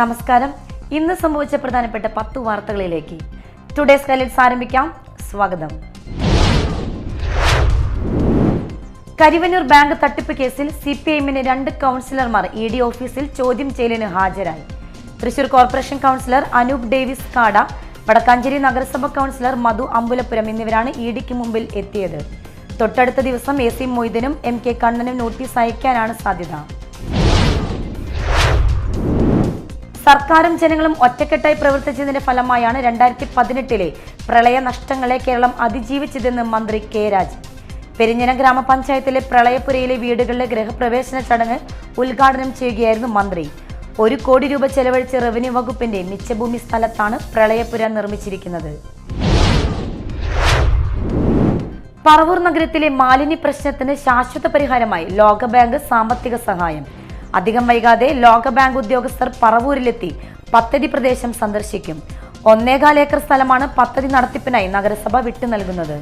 നമസ്കാരം. ഇന്ന് സംഭവിച്ച പ്രധാനപ്പെട്ട 10 വാർത്തകളിലേക്ക് ടുഡേസ് ഹൈലൈറ്റ്സ് ആരംഭിക്കാം. സ്വാഗതം. കരിവന്നൂർ ബാങ്ക് തട്ടിപ്പ് കേസിൽ CPIഎമ്മിന്റെ 2 കൗൺസിലർമാർ ED ഓഫീസിൽ ചോദ്യം ചെയ്യലിന് ഹാജരായി. Thrissur corporation councillor Anoop Davis കാട, വടക്കാഞ്ചേരി നഗരസഭ കൗൺസിലർ മധു അമ്പുലപുരം എന്നിവരാണ് EDക്ക് മുമ്പിൽ എത്തിയത്. തൊട്ടടുത്ത ദിവസം AC മൊയ്തീനും MK കണ്ണനും നോട്ടീസ് അയക്കാനാണ് സാധ്യത. സർക്കാരും ജനങ്ങളും ഒറ്റക്കെട്ടായി പ്രവർത്തിച്ചതിന്റെ ഫലമായാണ് 2018 പ്രളയ നഷ്ടങ്ങളെ കേരളം അതിജീവിച്ചതെന്ന് മന്ത്രി K. രാജൻ. പെരിഞ്ഞനം ഗ്രാമപഞ്ചായത്തിലെ പ്രളയപുരയിലെ വീടുകളിലെ ഗൃഹപ്രവേശന ചടങ്ങ് ഉദ്ഘാടനം ചെയ്യുകയായിരുന്നു മന്ത്രി. 1 കോടി രൂപ ചെലവഴിച്ച് റവന്യൂ വകുപ്പിന്റെ മിച്ചഭൂമി സ്ഥലത്താണ് പ്രളയപുര നിർമ്മിച്ചിരിക്കുന്നത്. പറവൂർ നഗരത്തിലെ മാലിന്യ പ്രശ്നത്തിന് ശാശ്വത പരിഹാരമായി ലോകബാങ്ക് സാമ്പത്തിക സഹായം. അധികം വൈകാതെ ലോകബാങ്ക് ഉദ്യോഗസ്ഥർ പറവൂരിലെത്തി പദ്ധതി പ്രദേശം സന്ദർശിക്കും. 1.25 ഏക്കർ സ്ഥലമാണ് പദ്ധതി നടത്തിപ്പിനായി നഗരസഭ വിട്ടു നൽകുന്നത്.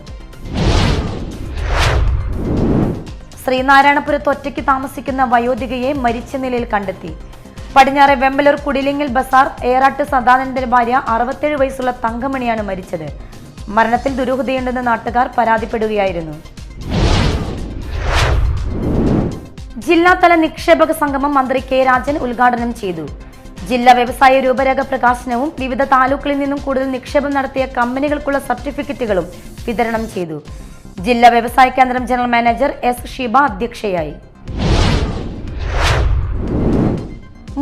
ശ്രീനാരായണപുരത്ത് ഒറ്റയ്ക്ക് താമസിക്കുന്ന വയോധികയെ മരിച്ച നിലയിൽ കണ്ടെത്തി. പടിഞ്ഞാറെ വെമ്പലൂർ കുടിലിങ്ങൽ ബസാർ ഏറാട്ട് സദാനന്ദന്റെ ഭാര്യ 67 വയസ്സുള്ള തങ്കമണിയാണ് മരിച്ചത്. മരണത്തിൽ ദുരൂഹതയുണ്ടെന്ന് നാട്ടുകാർ പരാതിപ്പെടുകയായിരുന്നു. ജില്ലാതല നിക്ഷേപക സംഗമം മന്ത്രി K. രാജൻ ഉദ്ഘാടനം ചെയ്തു. ജില്ലാ വ്യവസായ രൂപരേഖ പ്രകാശനവും വിവിധ താലൂക്കുകളിൽ നിന്നും കൂടുതൽ നിക്ഷേപം നടത്തിയ കമ്പനികൾക്കുള്ള സർട്ടിഫിക്കറ്റുകളും വിതരണം ചെയ്തു. ജില്ലാ വ്യവസായ കേന്ദ്രം ജനറൽ മാനേജർ S. ഷീബ അധ്യക്ഷയായി.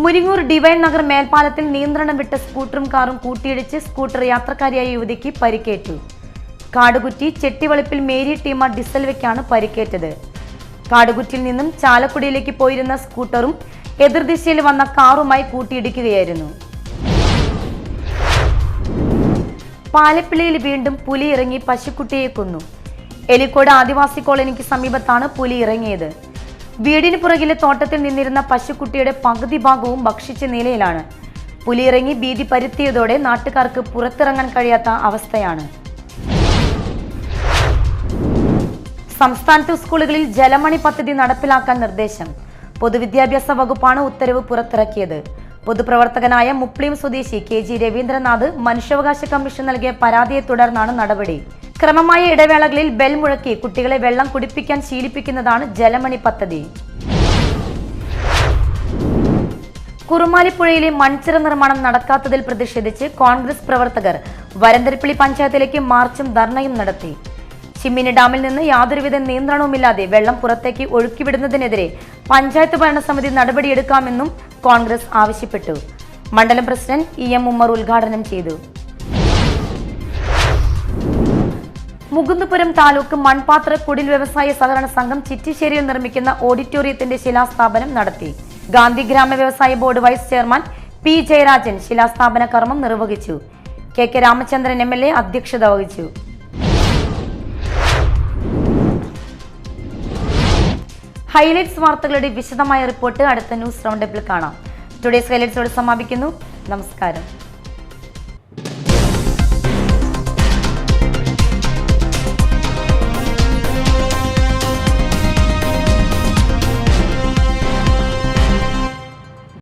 മുരിങ്ങൂർ ഡിവൈൻ നഗർ മേൽപ്പാലത്തിൽ നിയന്ത്രണം വിട്ട സ്കൂട്ടറും കാറും കൂട്ടിയിടിച്ച് സ്കൂട്ടർ യാത്രക്കാരിയായ യുവതിക്ക് പരിക്കേറ്റു. കാടുകുറ്റി ചെട്ടിവളിപ്പിൽ മേരി ടീമ ഡിസൽവയ്ക്കാണ് പരിക്കേറ്റത്. കാടുകുറ്റിയിൽ നിന്നും ചാലക്കുടിയിലേക്ക് പോയിരുന്ന സ്കൂട്ടറും എതിർദിശയിൽ വന്ന കാറുമായി കൂട്ടിയിടിക്കുകയായിരുന്നു. പാലപ്പിള്ളിയിൽ വീണ്ടും പുലി ഇറങ്ങി പശുക്കുട്ടിയെ കൊന്നു. എലിക്കോട് ആദിവാസി കോളനിക്ക് സമീപത്താണ് പുലി ഇറങ്ങിയത്. വീടിന് പുറകിലെ തോട്ടത്തിൽ നിന്നിരുന്ന പശുക്കുട്ടിയുടെ പകുതി ഭാഗവും ഭക്ഷിച്ച നിലയിലാണ്. പുലി ഇറങ്ങി ഭീതി പരത്തിയതോടെ നാട്ടുകാർക്ക് പുറത്തിറങ്ങാൻ കഴിയാത്ത അവസ്ഥയാണ്. സംസ്ഥാനത്തെ സ്കൂളുകളിൽ ജലമണി പദ്ധതി നടപ്പിലാക്കാൻ നിർദ്ദേശം. പൊതുവിദ്യാഭ്യാസ വകുപ്പാണ് ഉത്തരവ് പുറത്തിറക്കിയത്. പൊതുപ്രവർത്തകനായ മുപ്ലിം സ്വദേശി KG രവീന്ദ്രനാഥ് മനുഷ്യാവകാശ കമ്മീഷൻ നൽകിയ പരാതിയെ തുടർന്നാണ് നടപടി. ക്രമമായ ഇടവേളകളിൽ ബെൽ മുഴക്കി കുട്ടികളെ വെള്ളം കുടിപ്പിക്കാൻ ശീലിപ്പിക്കുന്നതാണ് ജലമണി പദ്ധതി. കുറുമാലിപ്പുഴയിലെ മൺചിറ നിർമ്മാണം നടക്കാത്തതിൽ പ്രതിഷേധിച്ച് കോൺഗ്രസ് പ്രവർത്തകർ വരന്തരപ്പള്ളി പഞ്ചായത്തിലേക്ക് മാർച്ചും ധർണയും നടത്തി. ചിമ്മിനി ഡാമിൽ നിന്ന് യാതൊരുവിധ നിയന്ത്രണവുമില്ലാതെ വെള്ളം പുറത്തേക്ക് ഒഴുക്കിവിടുന്നതിനെതിരെ പഞ്ചായത്ത് ഭരണസമിതി നടപടിയെടുക്കാമെന്നും കോൺഗ്രസ് ആവശ്യപ്പെട്ടു. മണ്ഡലം പ്രസിഡന്റ് EM ഉമ്മർ ഉദ്ഘാടനം ചെയ്തു. മുകുന്ദപുരം താലൂക്ക് മൺപാത്ര കുടിൽ വ്യവസായ സഹകരണ സംഘം ചിറ്റിശ്ശേരിയിൽ നിർമ്മിക്കുന്ന ഓഡിറ്റോറിയത്തിന്റെ ശിലാസ്ഥാപനം നടത്തി. ഗാന്ധി ഗ്രാമ വ്യവസായ board vice chairman P. Jayarajan ശിലാസ്ഥാപന കർമ്മം നിർവഹിച്ചു. KK രാമചന്ദ്രൻ MLA അധ്യക്ഷത വഹിച്ചു. ഹൈലൈറ്റ്സ് വാർത്തകളുടെ വിശദമായ റിപ്പോർട്ട് അടുത്ത ന്യൂസ് റൗണ്ടപ്പിൽ കാണാം. ടുഡേസ് ഹൈലൈറ്റ്സോട് സമാപിക്കുന്നു. നമസ്കാരം.